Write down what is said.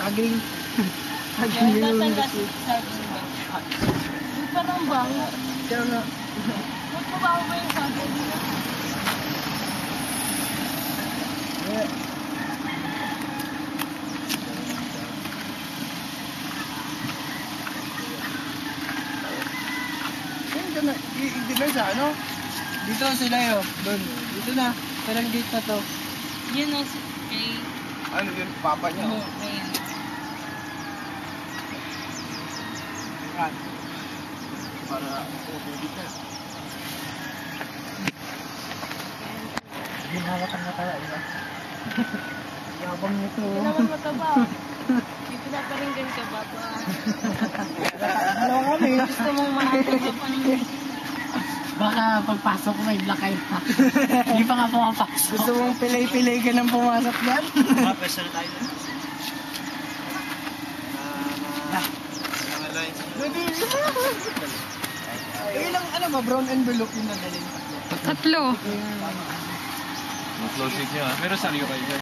Saging. Saging yun. Yung parang baho. Kaya nga. Magpabaho ba yung saging? Ayun, di ba sa ano? Dito sila yun. Doon. Dito na. Parang gate na to. Yun o, kay... Ano yun? Papa niya. Oo, ayan. Para uulit na. Ginawatan na tayo, diba? Yabang nito. Hindi naman mataba. Dito na pa rin din ka, baba. Dalawa kami. Gusto mong makataba pa rin. Baka pagpasok may lakay pa. Hindi pa nga pumapasok. Gusto mong pilay-pilay ka nang pumasok dyan? Special tayo na. Ilang ano ba? Brown envelope yung nadalhin. 3. Close it nyo ha. Pero sa'yo kayo.